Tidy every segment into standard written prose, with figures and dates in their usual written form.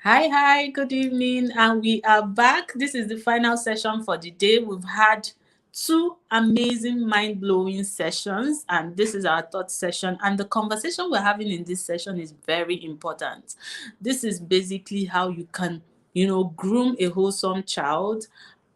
Hi, good evening, and we are back. This is the final session for the day. We've had two amazing, mind blowing sessions, and this is our third session. And the conversation we're having in this session is very important. This is basically how you can, groom a wholesome child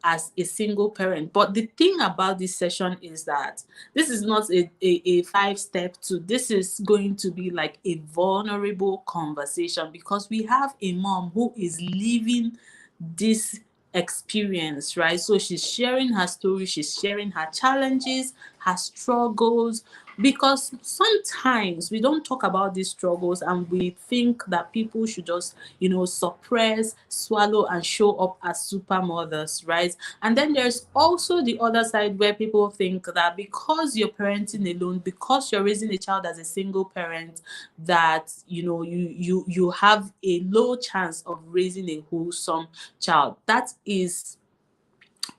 as a single parent. But the thing about this session is that this is not a five-step to this is going to be like a vulnerable conversation because we have a mom who is living this experience, right? So she's sharing her story, she's sharing her challenges, her struggles, because sometimes we don't talk about these struggles and we think that people should just, suppress, swallow, and show up as super mothers, right? And then there's also the other side where people think that because you're parenting alone, because you're raising a child as a single parent, that you have a low chance of raising a wholesome child. That is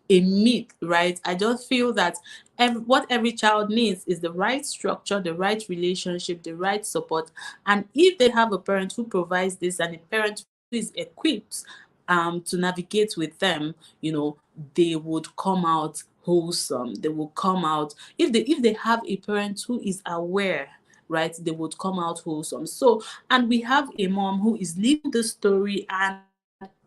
a myth, right? I just feel that what every child needs is the right structure, the right relationship, the right support. And if they have a parent who provides this and a parent who is equipped to navigate with them, they would come out wholesome. They will come out if they have a parent who is aware, right, they would come out wholesome. So, and we have a mom who is living the story, and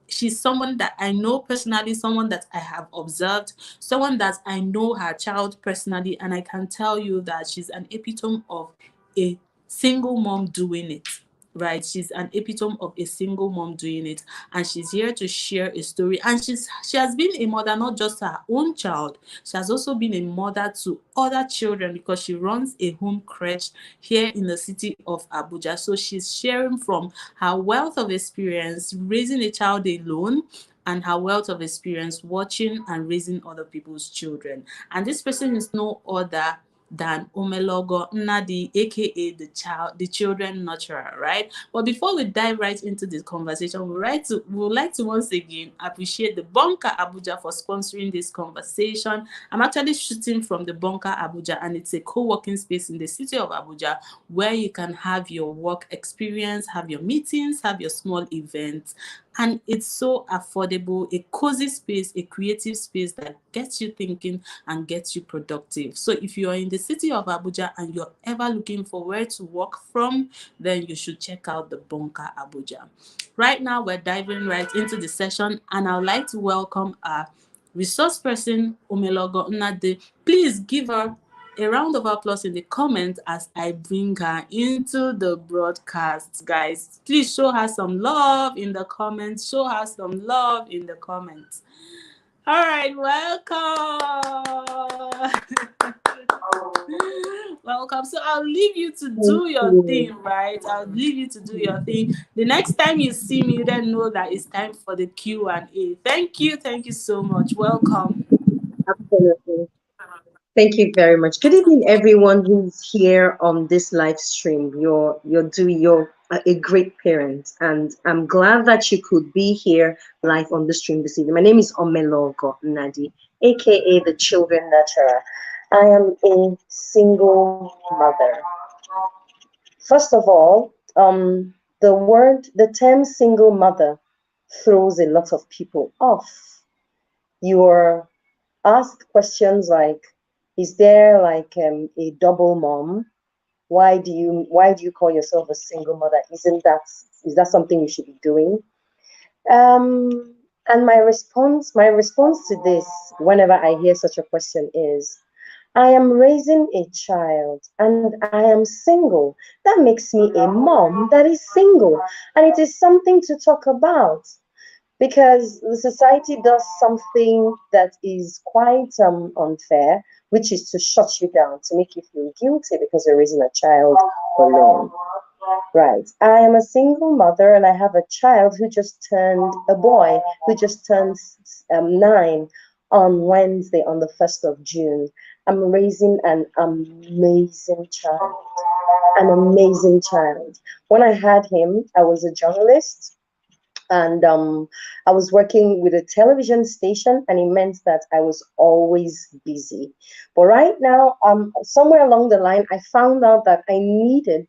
she's someone that I know personally, someone that I have observed, someone that I know her child personally, and I can tell you that she's an epitome of a single mom doing it. Right, she's an epitome of a single mom doing it, and she's here to share a story. And she has been a mother not just to her own child, she has also been a mother to other children because she runs a home crèche here in the city of Abuja. So she's sharing from her wealth of experience raising a child alone and her wealth of experience watching and raising other people's children. And this person is no other than Omelogo Nnadi, aka the children nurturer, right? But before we dive right into this conversation, we would like to once again appreciate the Bunker Abuja for sponsoring this conversation. I'm actually shooting from the Bunker Abuja, and it's a co-working space in the city of Abuja where you can have your work experience, have your meetings, have your small events. And it's so affordable, a cozy space, a creative space that gets you thinking and gets you productive. So if you are in the city of Abuja and you're ever looking for where to work from, then you should check out the Bunker Abuja. Right now, we're diving right into the session, and I'd like to welcome our resource person, Omelogo Nnadi. Please give her a round of applause in the comments as I bring her into the broadcast, guys. Please show her some love in the comments. Show her some love in the comments. All right, welcome. Welcome. So I'll leave you to Thank do your you. thing, right? I'll leave you to do your thing. The next time you see me, then know that it's time for the Q&A. Thank you. Thank you so much. Welcome. Absolutely. Thank you very much. Good evening, everyone who's here on this live stream. You're a great parent, and I'm glad that you could be here live on the stream this evening. My name is Omelogo Nnadi, aka the Children Nurturer. I am a single mother. First of all, the term single mother throws a lot of people off. You're asked questions like, is there like a double mom? Why do you call yourself a single mother? Is that something you should be doing? And my response to this, whenever I hear such a question, is I am raising a child and I am single. That makes me a mom that is single. And it is something to talk about because the society does something that is quite unfair, which is to shut you down, to make you feel guilty because you're raising a child alone. Right. I am a single mother and I have a child who just turned a boy who just turned 9 on Wednesday on the 1st of June. I'm raising an amazing child. An amazing child. When I had him, I was a journalist and I was working with a television station, and it meant that I was always busy. But right now, somewhere along the line, I found out that I needed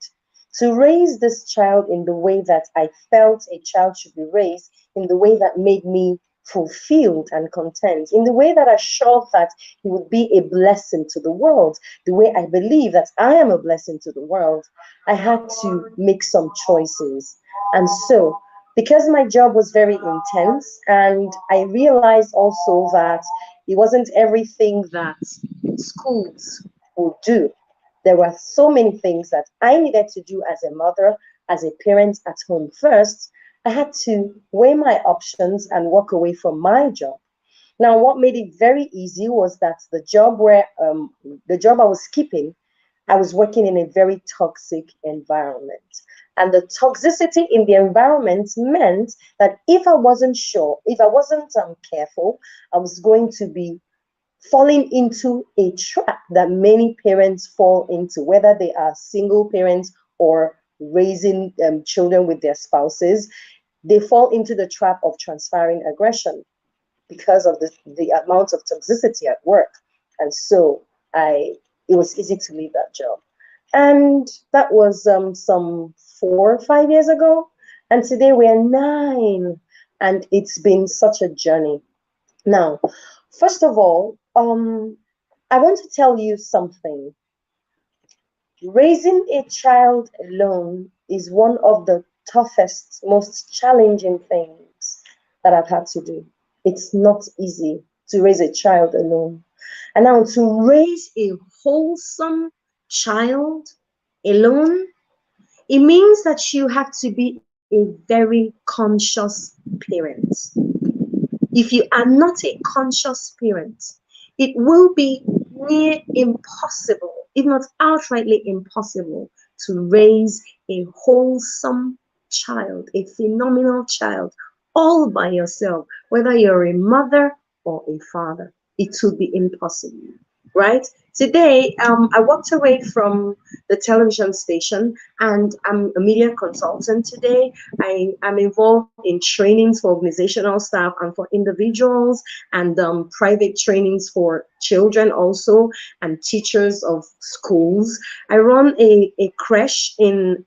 to raise this child in the way that I felt a child should be raised, in the way that made me fulfilled and content, in the way that assured that he would be a blessing to the world, the way I believe that I am a blessing to the world, I had to make some choices. And so, because my job was very intense, and I realized also that it wasn't everything that schools would do. There were so many things that I needed to do as a mother, as a parent at home first. I had to weigh my options and walk away from my job. Now, what made it very easy was that the job I was keeping, I was working in a very toxic environment. And the toxicity in the environment meant that if I wasn't sure, if I wasn't careful, I was going to be falling into a trap that many parents fall into, whether they are single parents or raising children with their spouses. They fall into the trap of transferring aggression because of the amount of toxicity at work. And so it was easy to leave that job. And that was some 4 or 5 years ago. And today we're 9. And it's been such a journey. Now, first of all, I want to tell you something. Raising a child alone is one of the toughest, most challenging things that I've had to do. It's not easy to raise a child alone. And now to raise a wholesome child alone, it means that you have to be a very conscious parent. If you are not a conscious parent, it will be near impossible, if not outrightly impossible, to raise a wholesome child, a phenomenal child, all by yourself, whether you're a mother or a father. It will be impossible, right? Today, I walked away from the television station, and I'm a media consultant today. I am involved in trainings for organizational staff and for individuals, and private trainings for children also, and teachers of schools. I run a creche in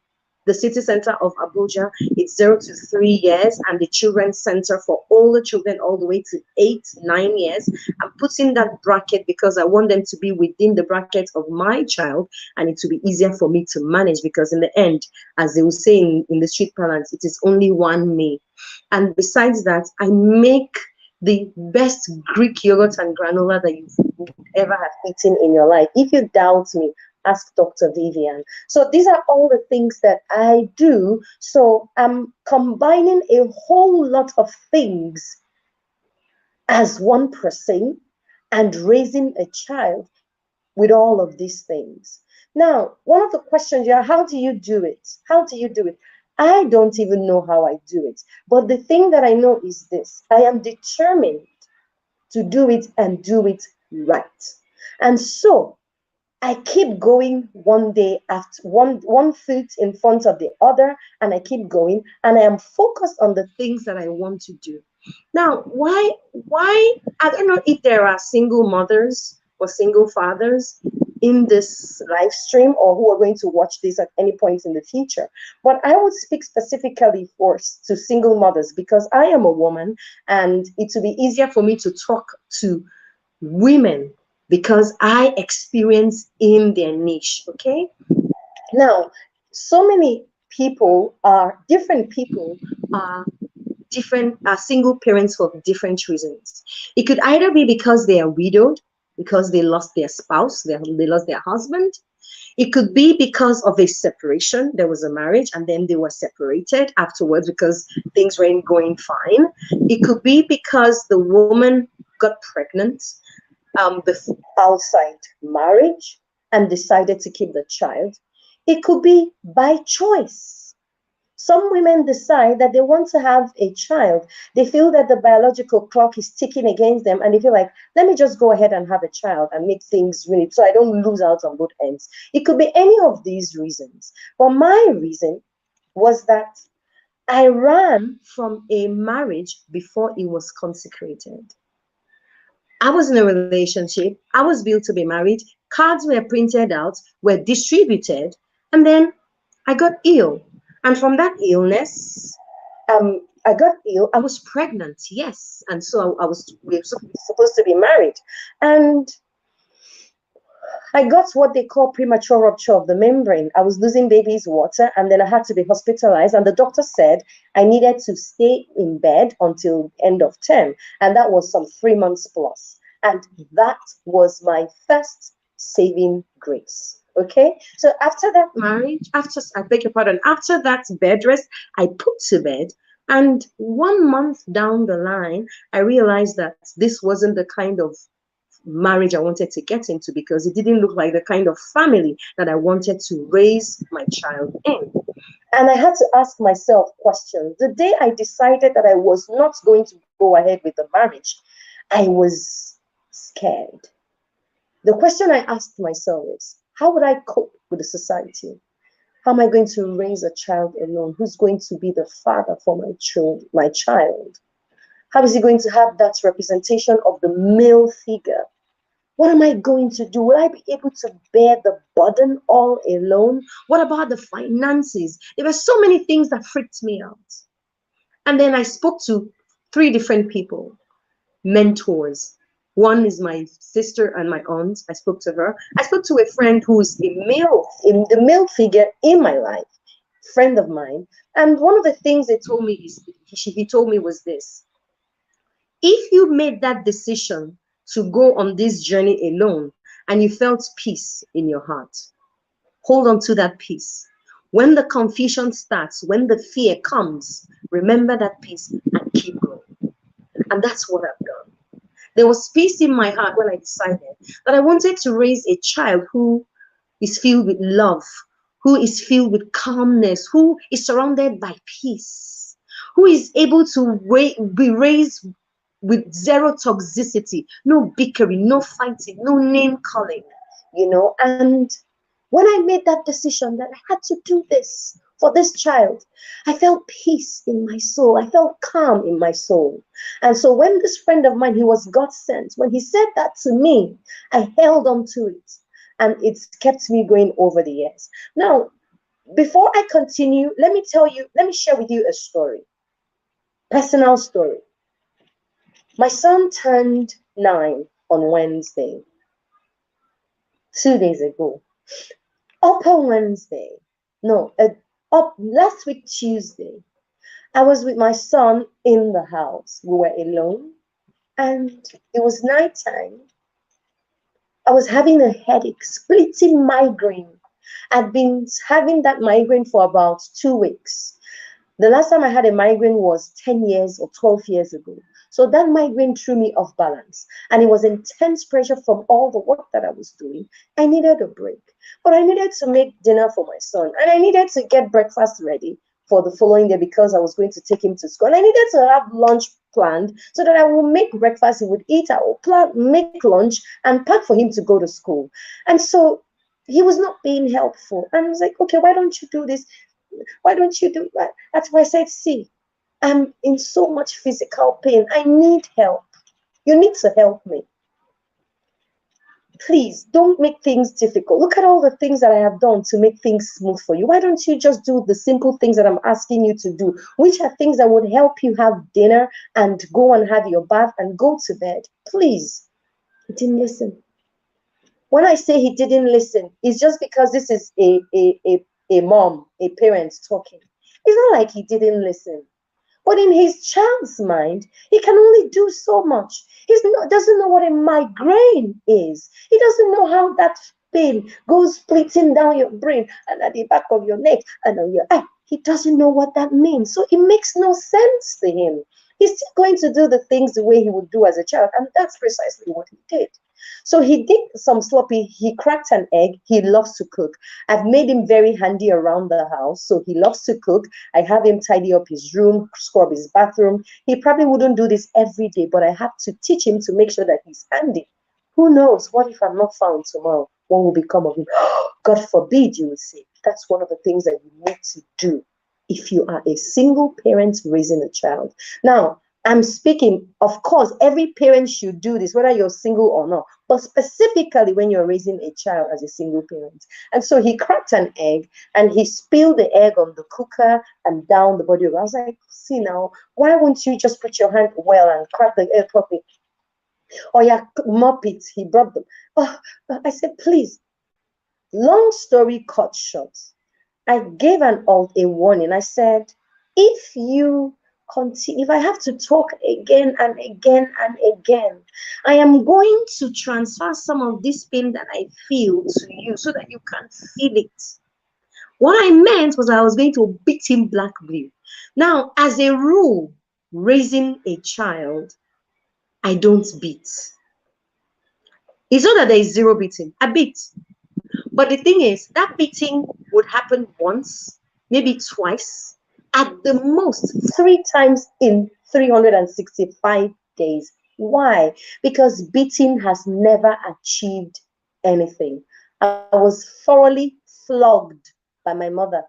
the city center of Abuja. It's 0 to 3 years, and the children's center for all the children all the way to 8, 9 years. I'm putting that bracket because I want them to be within the bracket of my child, and it will be easier for me to manage, because in the end, as they will say in the street parlance, it is only one me. And besides that, I make the best Greek yogurt and granola that you would ever have eaten in your life. If you doubt me, ask Dr. Vivian. So these are all the things that I do. So I'm combining a whole lot of things as one person and raising a child with all of these things. Now, one of the questions you are, how do you do it? How do you do it? I don't even know how I do it. But the thing that I know is this: I am determined to do it and do it right. And so I keep going one day after one foot in front of the other, and I keep going, and I am focused on the things that I want to do. Now, why I don't know if there are single mothers or single fathers in this live stream, or who are going to watch this at any point in the future, but I would speak specifically to single mothers, because I am a woman, and it will be easier for me to talk to women because I experience in their niche. Okay. Now, so many different are single parents for different reasons. It could either be because they are widowed, because they lost their spouse, they lost their husband. It could be because of a separation. There was a marriage and then they were separated afterwards because things weren't going fine. It could be because the woman got pregnant outside marriage and decided to keep the child. It could be by choice. Some women decide that they want to have a child. They feel that the biological clock is ticking against them, and they feel like, let me just go ahead and have a child and make things really, so I don't lose out on both ends. It could be any of these reasons. But my reason was that I ran from a marriage before it was consecrated. I was in a relationship. I was built to be married. Cards were printed out, were distributed, and then I got ill. And from that illness, I got ill. I was pregnant, yes. And so we were supposed to be married. And I got what they call premature rupture of the membrane. I was losing baby's water, and then I had to be hospitalized. And the doctor said I needed to stay in bed until end of term, and that was some 3 months plus. And that was my first saving grace. Okay, so after that marriage, after I beg your pardon, after that bed rest, I put to bed. And 1 month down the line, I realized that this wasn't the kind of marriage I wanted to get into, because it didn't look like the kind of family that I wanted to raise my child in. And I had to ask myself questions. The day I decided that I was not going to go ahead with the marriage, I was scared. The question I asked myself is, how would I cope with the society? How am I going to raise a child alone? Who's going to be the father for my child? How is he going to have that representation of the male figure? What am I going to do? Will I be able to bear the burden all alone? What about the finances? There were so many things that freaked me out. And then I spoke to 3 different people, mentors. One is my sister and my aunt. I spoke to her. I spoke to a friend who's the male figure in my life, friend of mine. And one of the things he told me was this: if you made that decision to go on this journey alone and you felt peace in your heart, hold on to that peace. When the confusion starts, when the fear comes, remember that peace and keep going. And that's what I've done. There was peace in my heart when I decided that I wanted to raise a child who is filled with love, who is filled with calmness, who is surrounded by peace, who is able to be raised with zero toxicity, no bickering, no fighting, no name calling. And when I made that decision that I had to do this for this child, I felt peace in my soul. I felt calm in my soul. And so when this friend of mine, he was God sent, when he said that to me, I held on to it. And it's kept me going over the years. Now, before I continue, let me share with you a story, personal story. My son turned 9 on Wednesday, 2 days ago. Upper Wednesday, no, up last week Tuesday, I was with my son in the house. We were alone, and it was nighttime. I was having a headache, splitting migraine. I'd been having that migraine for about 2 weeks. The last time I had a migraine was 10 years or 12 years ago. So that migraine threw me off balance. And it was intense pressure from all the work that I was doing. I needed a break. But I needed to make dinner for my son. And I needed to get breakfast ready for the following day because I was going to take him to school. And I needed to have lunch planned so that I will make breakfast, he would eat, I will make lunch and pack for him to go to school. And so he was not being helpful. And I was like, okay, why don't you do this? Why don't you do that? That's why I said, see, I'm in so much physical pain. I need help. You need to help me. Please don't make things difficult. Look at all the things that I have done to make things smooth for you. Why don't you just do the simple things that I'm asking you to do, which are things that would help you have dinner and go and have your bath and go to bed? Please. He didn't listen. When I say he didn't listen, it's just because this is a mom, a parent talking. It's not like he didn't listen. But in his child's mind, he can only do so much. He doesn't know what a migraine is. He doesn't know how that pain goes splitting down your brain and at the back of your neck and on your eye. He doesn't know what that means. So it makes no sense to him. He's still going to do the things the way he would do as a child. And that's precisely what he did. So he did some sloppy, he cracked an egg. He loves to cook. I've made him very handy around the house. So he loves to cook. I have him tidy up his room, scrub his bathroom. He probably wouldn't do this every day, but I have to teach him to make sure that he's handy. Who knows? What if I'm not found tomorrow? What will become of him? God forbid, you will say. That's one of the things that you need to do if you are a single parent raising a child. Now, I'm speaking, of course, every parent should do this, whether you're single or not, but specifically when you're raising a child as a single parent. And so he cracked an egg and he spilled the egg on the cooker and down the body of it. I was like, see now, why won't you just put your hand well and crack the egg properly? Oh yeah, mop it. He brought them. Oh, I said, please. Long story cut short, I gave a warning. I said, if you continue, if I have to talk again and again and again, I am going to transfer some of this pain that I feel to you so that you can feel it. What I meant was I was going to beat him black blue. Now, as a rule, raising a child, I don't beat. It's not that there is zero beating. I beat. But the thing is, that beating would happen once, maybe twice, at the most 3 times in 365 days. Why? Because beating has never achieved anything. I was thoroughly flogged by my mother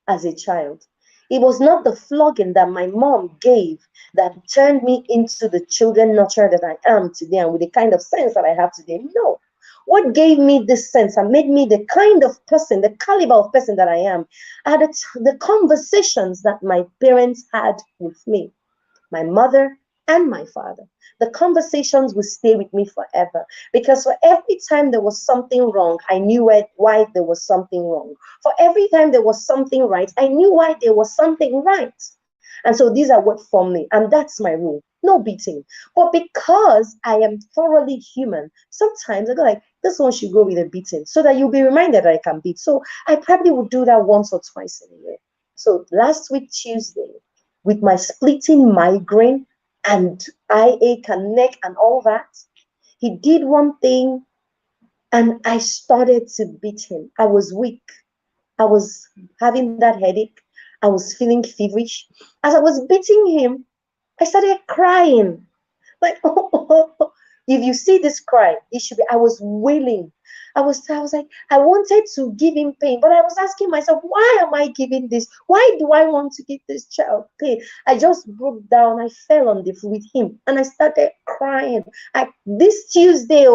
as a child. It was not the flogging that my mom gave that turned me into the children nurturer that I am today and with the kind of sense that I have today. No. What gave me this sense and made me the kind of person, the caliber of person that I am, are the conversations that my parents had with me, my mother and my father. The conversations will stay with me forever because for every time there was something wrong, I knew why there was something wrong. For every time there was something right, I knew why there was something right. And so these are what formed me, and that's my rule. No beating. But because I am thoroughly human, sometimes I go like, this one should go with a beating so that you'll be reminded that I can beat. So I probably would do that once or twice in a year. So last week, Tuesday, with my splitting migraine and eye ache and neck and all that, he did one thing and I started to beat him. I was weak. I was having that headache. I was feeling feverish. As I was beating him, I started crying. Like, if you see this cry, it should be, I was wailing. I was like, I wanted to give him pain, but I was asking myself, why am I giving this? Why do I want to give this child pain? I just broke down. I fell on the floor with him and I started crying. This Tuesday,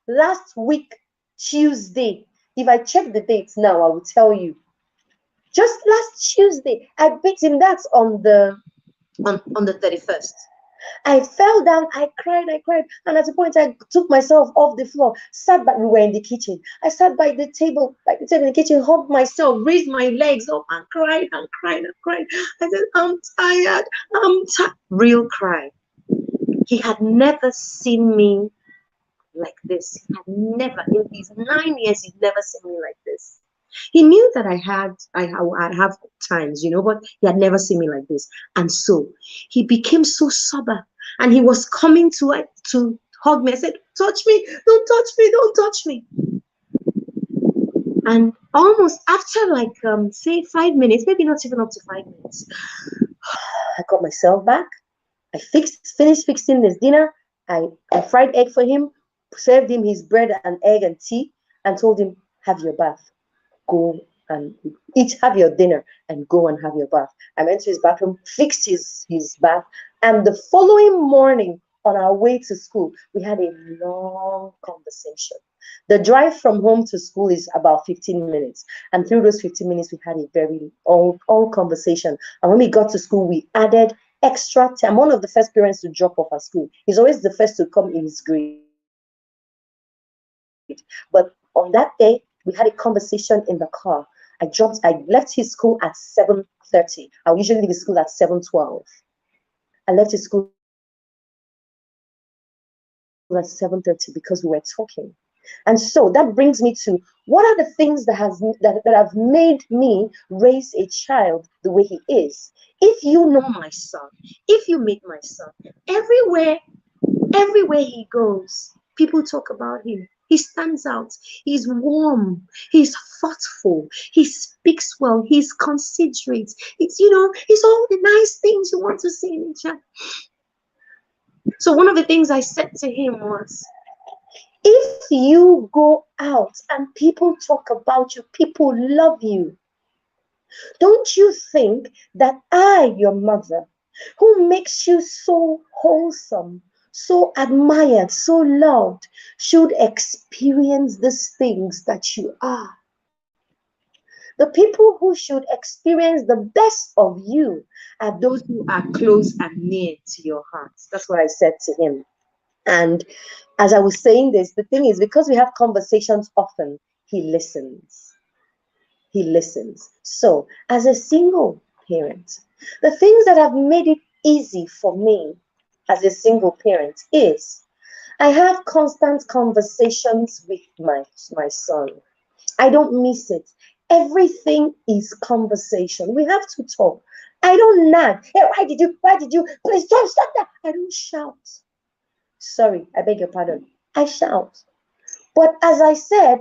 last week, Tuesday, if I check the dates now, I will tell you. Just last Tuesday, I beat him. That's on the 31st. I fell down, I cried, and at a point I took myself off the floor, sat back, we were in the kitchen. I sat by the table in the kitchen, hugged myself, raised my legs up and cried and cried and cried. I said, I'm tired, real cry. He had never seen me like this. He had never, in his 9 years, he'd never seen me like this. He knew that I have times, but he had never seen me like this. And so he became so sober and he was coming to hug me. I said, touch me, don't touch me, don't touch me. And almost after say 5 minutes, maybe not even up to 5 minutes, I got myself back. I finished fixing his dinner. I fried egg for him, served him his bread and egg and tea, and told him, have your bath. Go and have your dinner and go and have your bath. I went to his bathroom, fixed his bath, and the following morning on our way to school, we had a long conversation. The drive from home to school is about 15 minutes, and through those 15 minutes, we had a very long conversation. And when we got to school, we added extra time. I'm one of the first parents to drop off at school. He's always the first to come in his grade. But on that day, we had a conversation in the car. I left his school at 7:30. I usually leave his school at 7:12. I left his school at 7:30 because we were talking. And so that brings me to, what are the things that have made me raise a child the way he is? If you know my son, if you meet my son, everywhere he goes, people talk about him. He stands out. He's warm. He's thoughtful. He speaks well. He's considerate. It's all the nice things you want to see in a child. So one of the things I said to him was, if you go out and people talk about you, people love you, don't you think that I, your mother, who makes you so wholesome, so admired, so loved, should experience these things that you are. The people who should experience the best of you are those who are close and near to your heart. That's what I said to him. And as I was saying this, the thing is, because we have conversations often, he listens. He listens. So, as a single parent, the things that have made it easy for me as a single parent is I have constant conversations with my son. I don't miss it. Everything is conversation. We have to talk. I don't nag. Hey, why did you, please don't stop that. I don't shout. Sorry, I beg your pardon. I shout. But as I said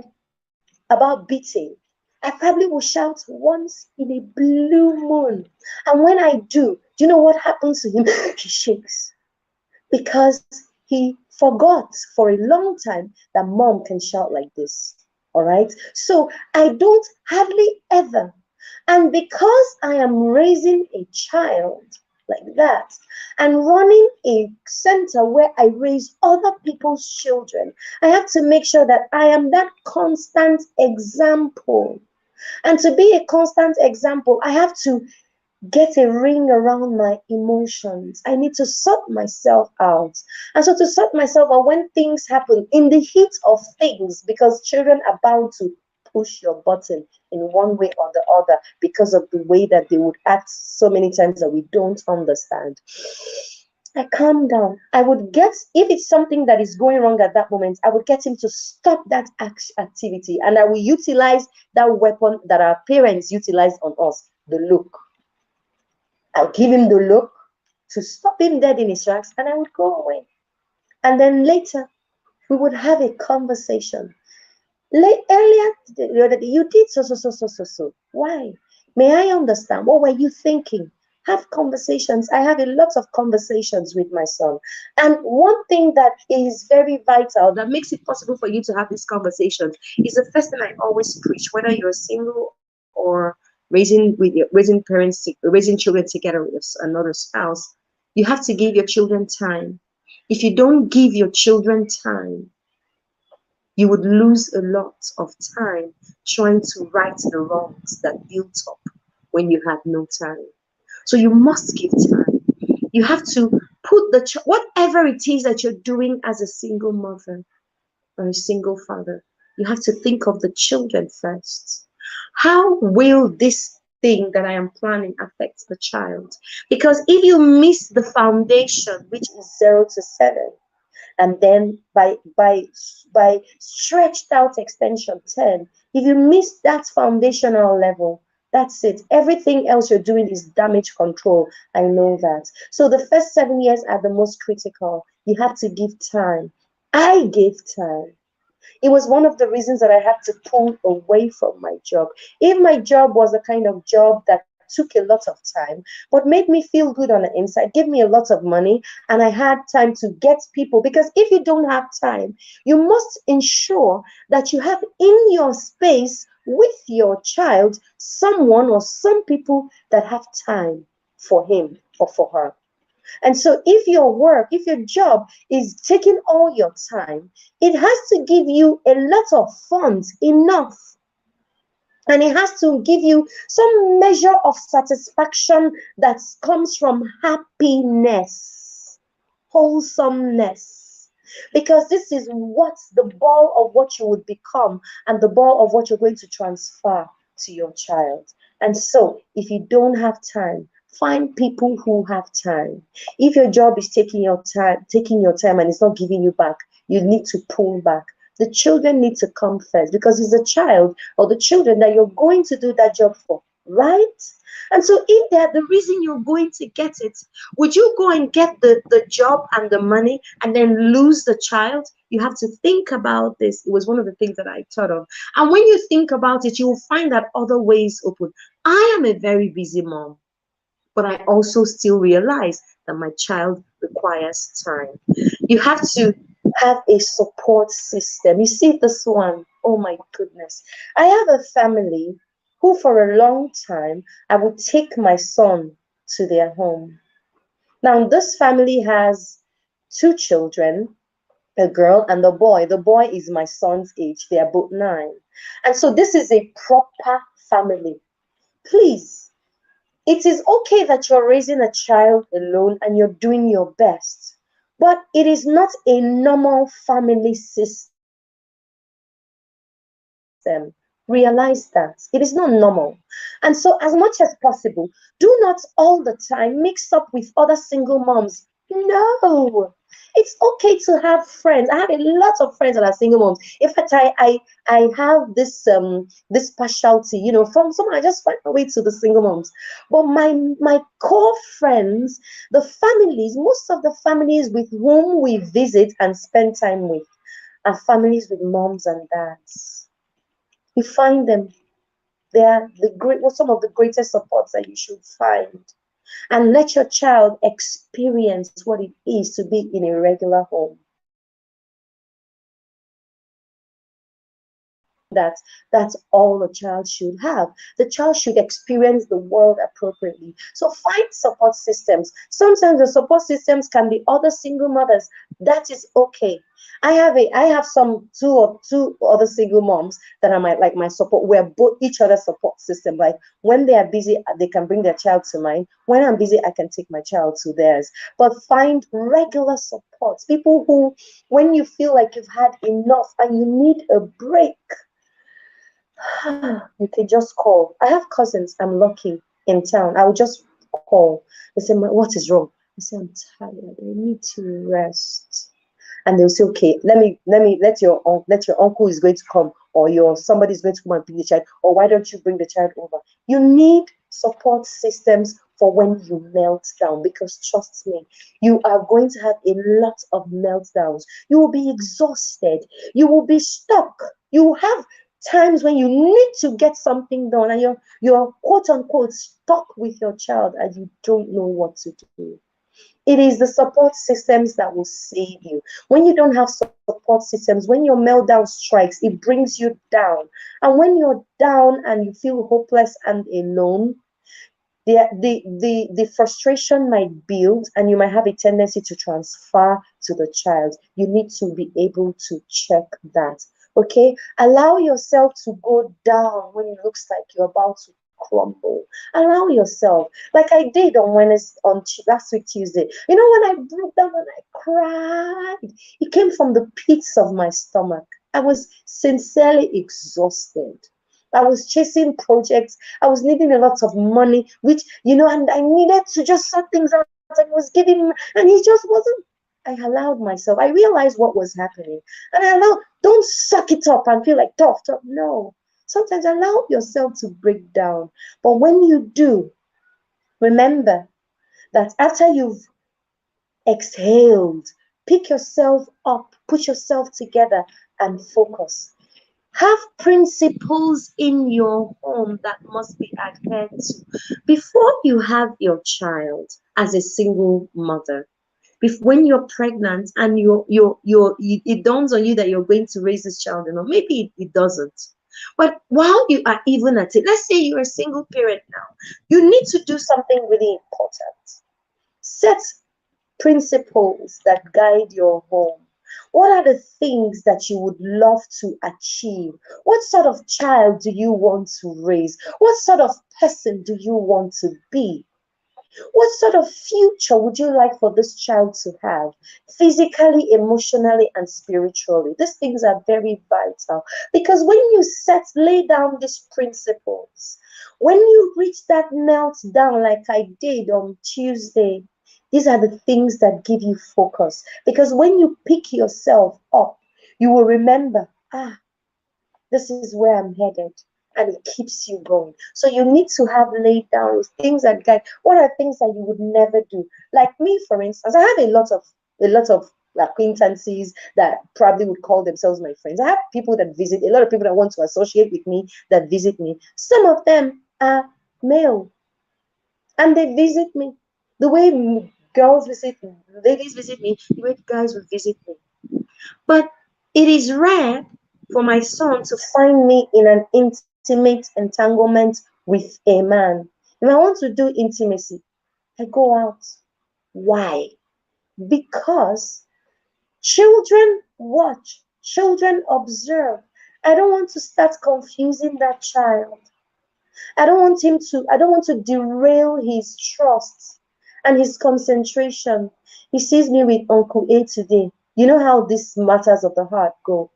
about beating, I probably will shout once in a blue moon. And when I do you know what happens to him? He shakes because he forgot for a long time that mom can shout like this. All right. So I don't hardly ever. And because I am raising a child like that and running a center where I raise other people's children, I have to make sure that I am that constant example. And to be a constant example, I have to get a ring around my emotions. I need to sort myself out. And so to sort myself out when things happen in the heat of things, because children are bound to push your button in one way or the other because of the way that they would act so many times that we don't understand. I calm down. I would get, if it's something that is going wrong at that moment, I would get him to stop that activity. And I will utilize that weapon that our parents utilize on us, the look. I'll give him the look to stop him dead in his tracks, and I would go away. And then later, we would have a conversation. Earlier, the other day, you did so. Why? May I understand? What were you thinking? Have conversations. I have a lot of conversations with my son. And one thing that is very vital that makes it possible for you to have these conversations is the first thing I always preach, whether you're single or raising children together with another spouse. You have to give your children time. If you don't give your children time, you would lose a lot of time trying to right the wrongs that built up when you had no time. So you must give time. You have to put whatever it is that you're doing as a single mother or a single father, you have to think of the children first. How will this thing that I am planning affect the child? Because if you miss the foundation, which is 0 to 7, and then by stretched out extension 10, if you miss that foundational level, that's it. Everything else you're doing is damage control. I know that. So the first 7 years are the most critical. You have to give time. I gave time. It was one of the reasons that I had to pull away from my job. If my job was a kind of job that took a lot of time, but made me feel good on the inside, gave me a lot of money, and I had time to get people. Because if you don't have time, you must ensure that you have in your space with your child someone or some people that have time for him or for her. And so if your job is taking all your time, it has to give you a lot of funds enough. And it has to give you some measure of satisfaction that comes from happiness, wholesomeness. Because this is what's the ball of what you would become and the ball of what you're going to transfer to your child. And so, if you don't have time, find people who have time. If your job is taking your time and it's not giving you back, you need to pull back. The children need to come first because it's the child or the children that you're going to do that job for, right? And so if they're the reason you're going to get it, would you go and get the job and the money and then lose the child? You have to think about this. It was one of the things that I thought of. And when you think about it, you will find that other ways open. I am a very busy mom, but I also still realize that my child requires time. You have to have a support system. You see this one, oh my goodness. I have a family who for a long time, I would take my son to their home. Now, this family has two children, a girl and a boy. The boy is my son's age. They are both 9. And so this is a proper family. Please, it is okay that you're raising a child alone and you're doing your best, but it is not a normal family system. Realize that. It is not normal. And so, as much as possible, do not all the time mix up with other single moms. No. It's okay to have friends. I have a lot of friends that are single moms. In fact, I have this partiality, from someone I just find my way to the single moms. But my core friends, the families, most of the families with whom we visit and spend time with are families with moms and dads. You find them. They are some of the greatest supports that you should find. And let your child experience what it is to be in a regular home. That's all a child should have. The child should experience the world appropriately. So find support systems. Sometimes the support systems can be other single mothers. That is okay. I have some two other single moms that are my support. We're both each other's support system. Like when they are busy, they can bring their child to mine. When I'm busy, I can take my child to theirs. But find regular supports. People who, when you feel like you've had enough and you need a break, you can just call. I have cousins, I'm lucky, in town. I will just call. They say, what is wrong? I say, I'm tired. I need to rest. And they'll say, okay, let your uncle is going to come, or your somebody is going to come and pick the child, or why don't you bring the child over? You need support systems for when you melt down, because trust me, you are going to have a lot of meltdowns. You will be exhausted. You will be stuck. You will have times when you need to get something done and you're quote unquote stuck with your child and you don't know what to do. It is the support systems that will save you. When you don't have support systems, when your meltdown strikes, it brings you down. And when you're down and you feel hopeless and alone, the frustration might build and you might have a tendency to transfer to the child. You need to be able to check that. Okay, allow yourself to go down when it looks like you're about to crumble. Allow yourself, like I did on Wednesday, last week Tuesday. When I broke down and I cried, it came from the pits of my stomach. I was sincerely exhausted. I was chasing projects. I was needing a lot of money, which, and I needed to just sort things out. I was giving, and he just wasn't. I allowed myself. I realized what was happening. And I allowed, don't suck it up and feel like tough, tough. No. Sometimes allow yourself to break down. But when you do, remember that after you've exhaled, pick yourself up, put yourself together, and focus. Have principles in your home that must be adhered to before you have your child as a single mother. When you're pregnant and it dawns on you that you're going to raise this child, maybe it doesn't. But while you are even at it, let's say you're a single parent now, you need to do something really important. Set principles that guide your home. What are the things that you would love to achieve? What sort of child do you want to raise? What sort of person do you want to be? What sort of future would you like for this child to have? Physically, emotionally, and spiritually. These things are very vital because when you lay down these principles, when you reach that meltdown like I did on Tuesday, these are the things that give you focus. Because when you pick yourself up, you will remember, this is where I'm headed. And it keeps you going. So you need to have laid down things that guide. What are things that you would never do? Like me, for instance, I have a lot of acquaintances that probably would call themselves my friends. I have people that visit, a lot of people that want to associate with me that visit me. Some of them are male and they visit me. The way ladies visit me, the way guys would visit me. But it is rare for my son to find me in an intimate entanglement with a man. If I want to do intimacy, I go out. Why? Because children watch, children observe. I don't want to start confusing that child. I don't want to derail his trust and his concentration. He sees me with Uncle A today. You know how these matters of the heart go.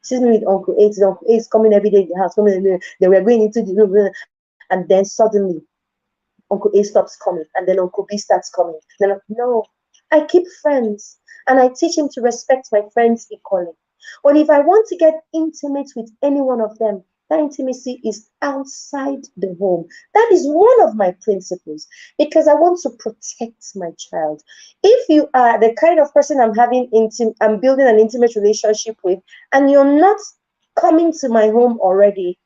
Sees me with Uncle A today. Uncle A is coming every day in the house, coming in there. Then we're going into the room, and then suddenly Uncle A stops coming, and then Uncle B starts coming. Then no, I keep friends, and I teach him to respect my friends equally. But if I want to get intimate with any one of them, that intimacy is outside the home. That is one of my principles because I want to protect my child. If you are the kind of person I'm building an intimate relationship with, and you're not coming to my home already,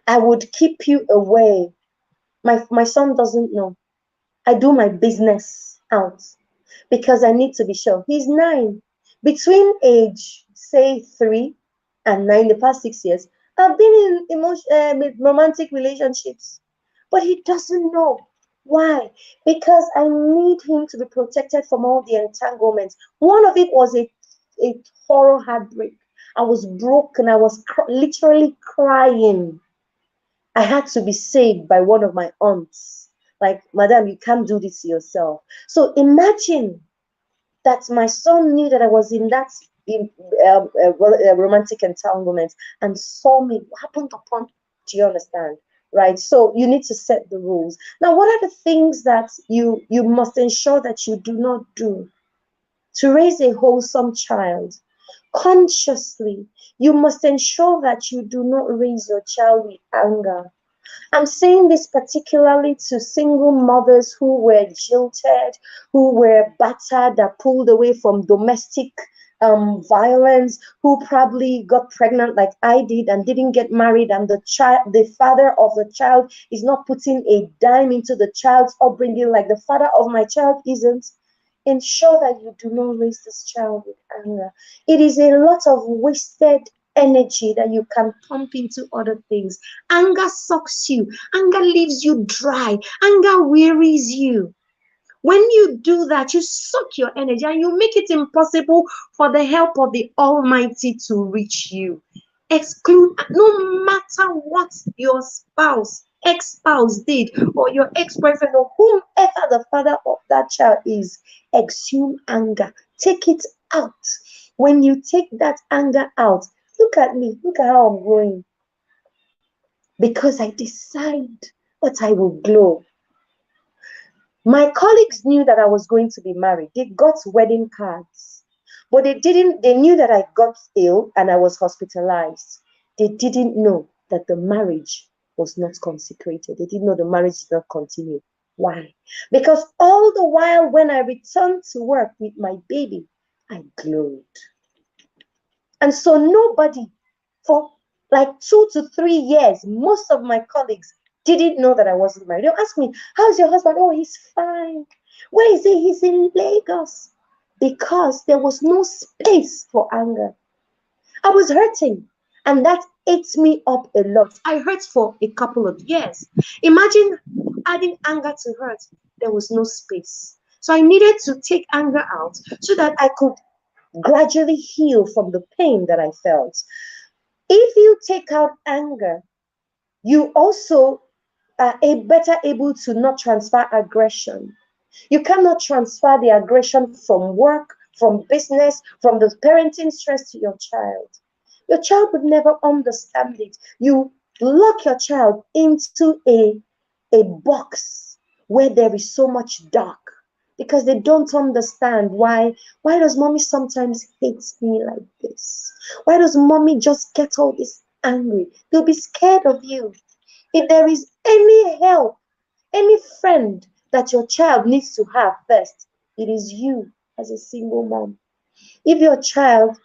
I would keep you away. My son doesn't know. I do my business out because I need to be sure. He's 9. Between age, say 3 and 9, the past 6 years, I've been in romantic relationships, but he doesn't know. Why? Because I need him to be protected from all the entanglements. One of it was a horror heartbreak. I was broken. I was literally crying. I had to be saved by one of my aunts. Like, Madam, you can't do this yourself. So imagine that my son knew that I was in that romantic entanglement and saw me. What happened upon? Do you understand? Right. So you need to set the rules. Now, what are the things that you must ensure that you do not do to raise a wholesome child? Consciously, you must ensure that you do not raise your child with anger. I'm saying this particularly to single mothers who were jilted, who were battered, that pulled away from domestic violence, who probably got pregnant like I did and didn't get married, and the father of the child is not putting a dime into the child's upbringing like the father of my child isn't. Ensure that you do not raise this child with anger. It is a lot of wasted energy that you can pump into other things. Anger sucks you, anger leaves you dry, anger wearies you. When you do that, you suck your energy and you make it impossible for the help of the Almighty to reach you. Exclude, no matter what your spouse, ex-spouse did, or your ex-boyfriend, or whomever the father of that child is, exhume anger. Take it out. When you take that anger out, look at me, look at how I'm growing. Because I decide that I will glow. My colleagues knew that I was going to be married. They got wedding cards, but they knew that I got ill and I was hospitalized. They didn't know that the marriage was not consecrated. They didn't know the marriage did not continue. Why? Because all the while when I returned to work with my baby, I glowed. And so nobody, for like 2 to 3 years, most of my colleagues didn't know that I wasn't married. They'll ask me, how's your husband? Oh, he's fine. Where is he? He's in Lagos. Because there was no space for anger. I was hurting. And that ate me up a lot. I hurt for a couple of years. Imagine adding anger to hurt. There was no space. So I needed to take anger out so that I could gradually heal from the pain that I felt. If you take out anger, you also are better able to not transfer aggression. You cannot transfer the aggression from work, from business, from the parenting stress to your child. Your child would never understand it. You lock your child into a box where there is so much dark because they don't understand why does mommy sometimes hate me like this? Why does mommy just get all this angry? They'll be scared of you. If there is any help, any friend that your child needs to have first, it is you as a single mom. If your child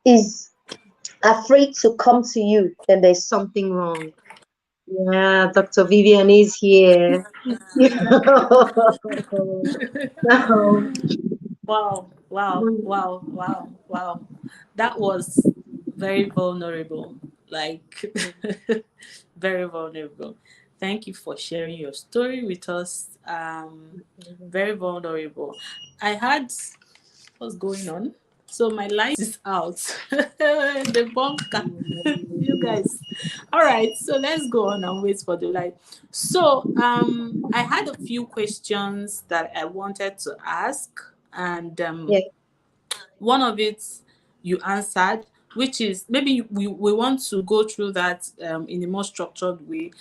is afraid to come to you, then there's something wrong. Yeah, Dr. Vivian is here. No. Wow, wow, wow, wow, wow. That was very vulnerable. Like, very vulnerable. Thank you for sharing your story with us. Very vulnerable. I had what's going on. So my light is out. The bunker. You guys. All right. So let's go on and wait for the light. So I had a few questions that I wanted to ask, and Yeah. one of it you answered, which is maybe we want to go through that in a more structured way.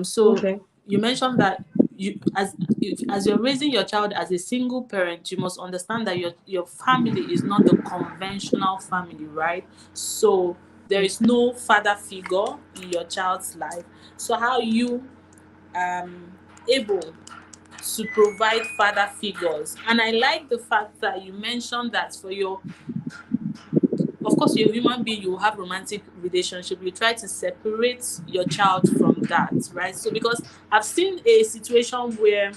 So Okay. you mentioned that you as you're raising your child as a single parent, you must understand that your family is not the conventional family, right? So there is no father figure in your child's life. So how are you um able to provide father figures? And I like the fact that you mentioned that for your, of course, you're a human being, you have romantic relationship, you try to separate your child from that, right? So because I've seen a situation where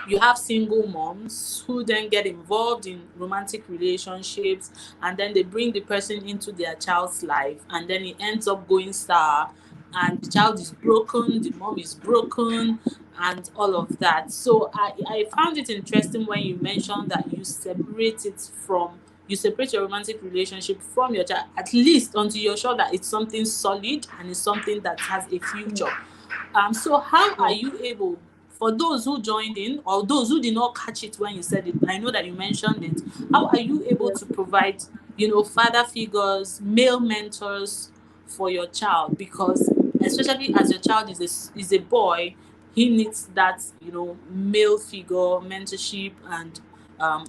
you have single moms who then get involved in romantic relationships, and then they bring the person into their child's life, and then it ends up going sour, and the child is broken, the mom is broken, and all of that. So I found it interesting when you mentioned that you separate your romantic relationship from your child, at least until you're sure that it's something solid and it's something that has a future. So how are Yeah. you able, for those who joined in or those who did not catch it when you said it, I know that you mentioned it, how are you able Yeah. to provide, father figures, male mentors for your child? Because especially as your child is a boy, he needs that, male figure, mentorship, and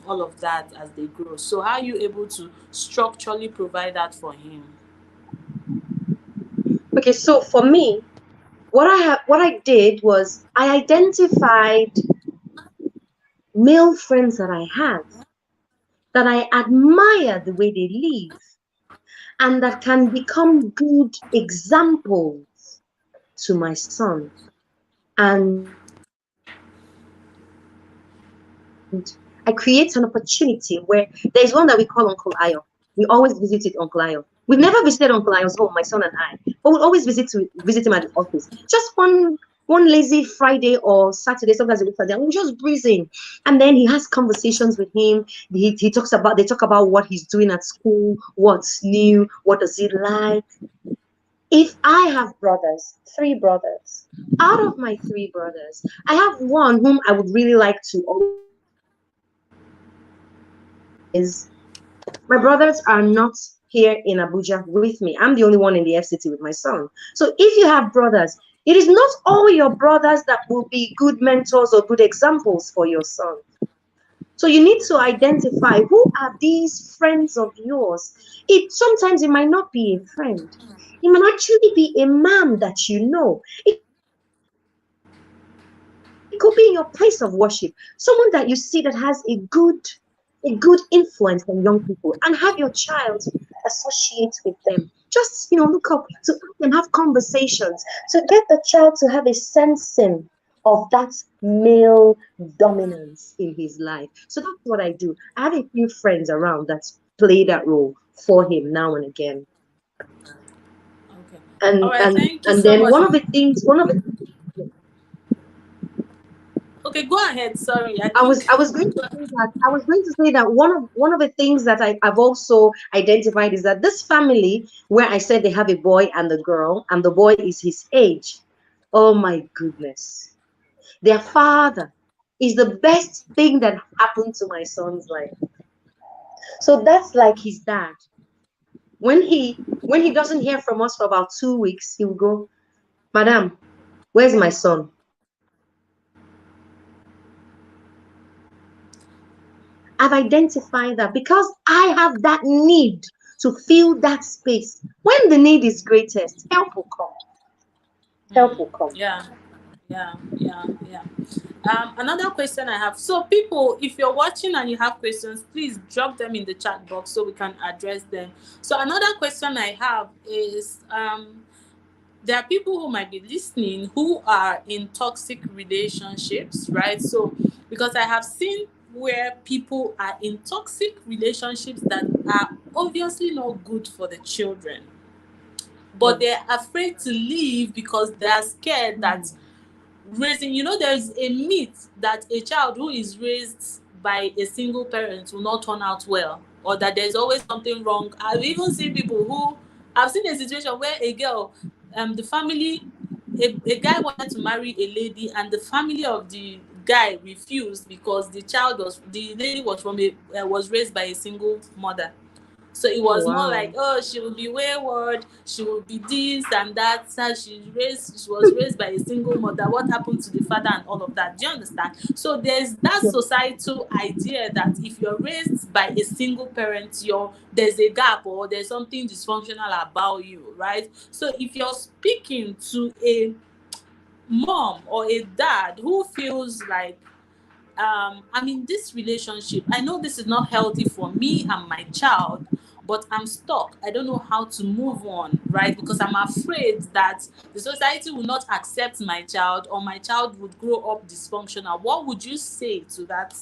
all of that as they grow. So how are you able to structurally provide that for him? Okay, so for me, what I did was I identified male friends that I had that I admire the way they live and that can become good examples to my son. And I create an opportunity where there is one that we call Uncle Ayo. We always visit Uncle Ayo. We've never visited Uncle Ayo's home, my son and I, but we'll always visit him at the office. Just one lazy Friday or Saturday, sometimes a week Saturday, and we just breeze in. And then he has conversations with him. They talk about what he's doing at school, what's new, what does he like. If I have brothers, three brothers, out of my three brothers, I have one whom I would really like to always visit. Is my brothers are not here in Abuja with me. I'm the only one in the FCT with my son. So if you have brothers, it is not all your brothers that will be good mentors or good examples for your son. So you need to identify who are these friends of yours. It sometimes it might not be a friend. It might actually be a man that you know. It could be in your place of worship. Someone that you see that has a good influence on young people and have your child associate with them. Just look up to ask them, have conversations to get the child to have a sensing of that male dominance in his life. So that's what I do. I have a few friends around that play that role for him now and again. Okay. All And right. and Thank you and so then much. one of the Okay, go ahead. Sorry, I I think. was going to say that one of the things that I've also identified is that this family where I said they have a boy and a girl, and the boy is his age. Oh my goodness. Their father is the best thing that happened to my son's life. So that's like his dad. When he doesn't hear from us for about 2 weeks, he will go, Madam, where's my son? I've identified that because I have that need to fill that space. When the need is greatest, help will come. Help will come. Yeah, yeah. Another question I have. So, people, if you're watching and you have questions, please drop them in the chat box so we can address them. So, another question I have is there are people who might be listening who are in toxic relationships, right? So, because I have seen where people are in toxic relationships that are obviously not good for the children. but they're afraid to leave because they are scared that raising, there's a myth that a child who is raised by a single parent will not turn out well, or that there's always something wrong. I've seen a situation where a girl, the family, a guy wanted to marry a lady, and the family of the guy refused because the lady was was raised by a single mother. So it Oh, was more wow. like, oh, she will be wayward, she will be this and that. So she was raised by a single mother. What happened to the father and all of that? Do you understand? So there's that societal idea that if you're raised by a single parent, there's a gap or there's something dysfunctional about you, right? So if you're speaking to a mom or a dad who feels like, I'm in this relationship, I know this is not healthy for me and my child, but I'm stuck, I don't know how to move on, right? Because I'm afraid that the society will not accept my child, or my child would grow up dysfunctional. What would you say to that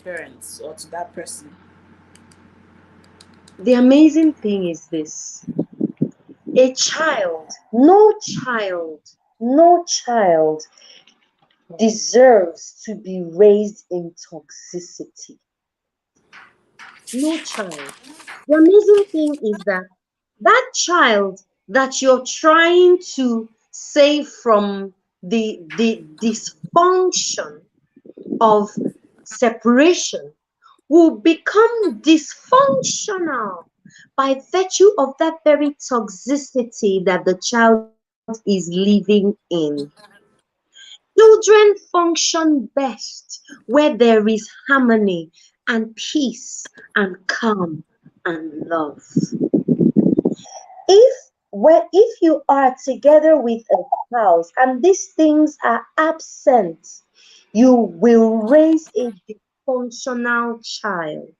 parent or to that person? The amazing thing is this: a child, no child deserves to be raised in toxicity. No child. The amazing thing is that that child that you're trying to save from the dysfunction of separation will become dysfunctional by virtue of that very toxicity that the child is living in. Children function best where there is harmony and peace and calm and love. If you are together with a spouse and these things are absent, you will raise a dysfunctional child.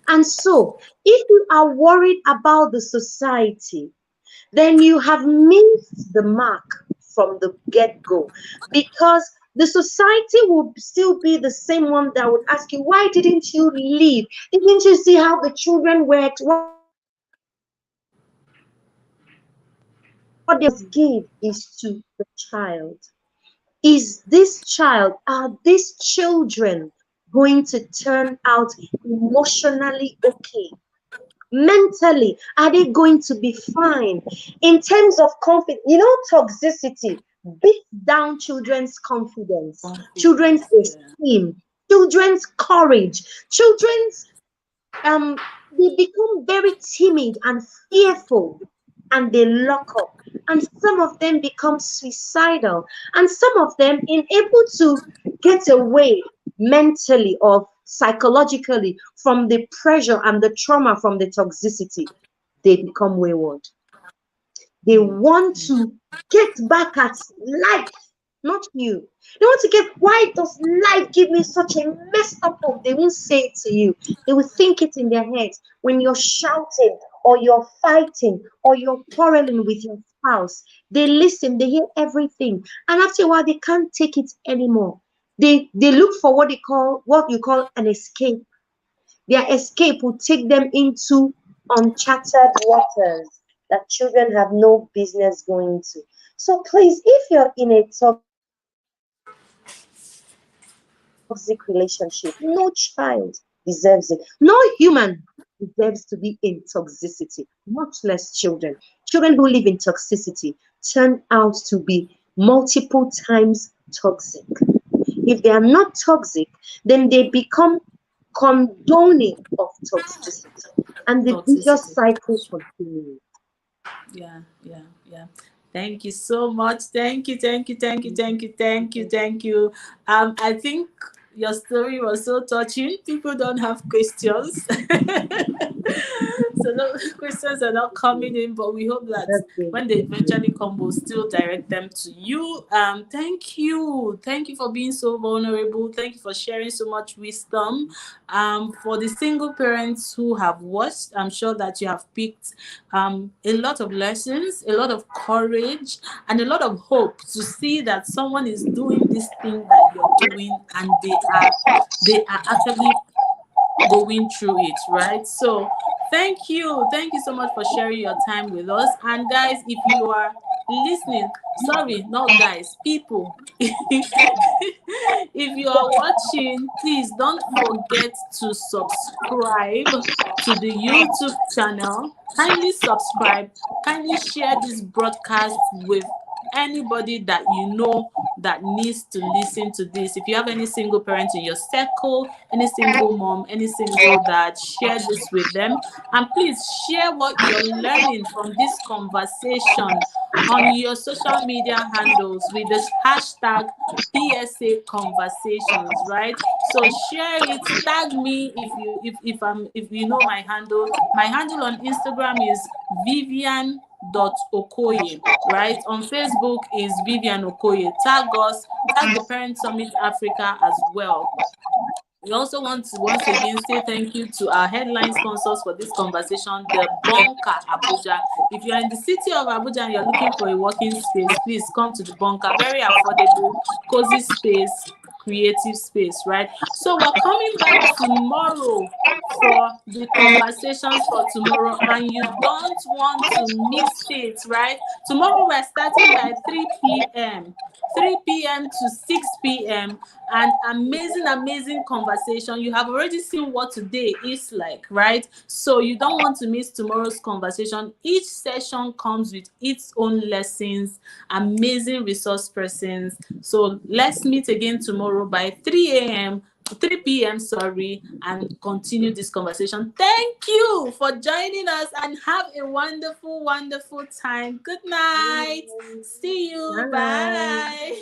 And so, if you are worried about the society, then you have missed the mark from the get-go, because the society will still be the same one that would ask you, why didn't you leave? Didn't you see how the children worked? What they must give is to the child. Is this child, are these children going to turn out emotionally okay? Mentally, are they going to be fine? In terms of confidence, toxicity beats down children's confidence, children's Confidence, yeah. esteem, children's courage, children's they become very timid and fearful, and they lock up, and some of them become suicidal, and some of them unable to get away mentally or psychologically from the pressure and the trauma from the toxicity. They become wayward. They want to get back at life, not you. They want to get, why does life give me such a messed up hope? They won't say it to you. They will think it in their heads when you're shouting or you're fighting or you're quarreling with your spouse. They listen, they hear everything. And after a while, they can't take it anymore. They look for what you call an escape. Their escape will take them into uncharted waters that children have no business going to. So please, if you're in a toxic relationship, no child deserves it. No human deserves to be in toxicity, much less children. Children who live in toxicity turn out to be multiple times toxic. If they are not toxic, then they become condoning of toxicity, and the vicious cycle Toxicity. continues. Yeah, yeah, yeah. Thank you so much. Thank you, thank you, thank you, thank you, thank you, thank you. I think your story was so touching. People don't have questions. So no questions are not coming in, but we hope that That's good. when they eventually come, we'll still direct them to you. Thank you. Thank you for being so vulnerable. Thank you for sharing so much wisdom. For the single parents who have watched, I'm sure that you have picked a lot of lessons, a lot of courage, and a lot of hope to see that someone is doing this thing that you're doing, and they are actually going through it, right? So Thank you. Thank you so much for sharing your time with us. And guys, if you are listening, sorry, not guys, people. If you are watching, please don't forget to subscribe to the YouTube channel. Kindly subscribe. Kindly share this broadcast with anybody that you know that needs to listen to this. If you have any single parent in your circle, any single mom, any single dad, share this with them. And please share what you're learning from this conversation on your social media handles with the hashtag PSA conversations, right? So share it, tag me if you know my handle. My handle on Instagram is Vivian.Okoye, right? On Facebook is Vivian Okoye. Tag us, tag the Parent Summit Africa as well. We also want to once again say thank you to our headline sponsors for this conversation, the Bunker Abuja. If you're in the city of Abuja and you're looking for a working space, please come to the Bunker. Very affordable, cozy space, creative space, right? So we're coming back tomorrow for the conversations for tomorrow, and you don't want to miss it, right? Tomorrow we're starting by 3 p.m. 3 p.m. to 6 p.m. and amazing conversation. You have already seen what today is like, right? So you don't want to miss tomorrow's conversation. Each session comes with its own lessons, amazing resource persons. So let's meet again tomorrow by 3 p.m. sorry, and continue this conversation. Thank you for joining us and have a wonderful time. Good night. See you. Bye.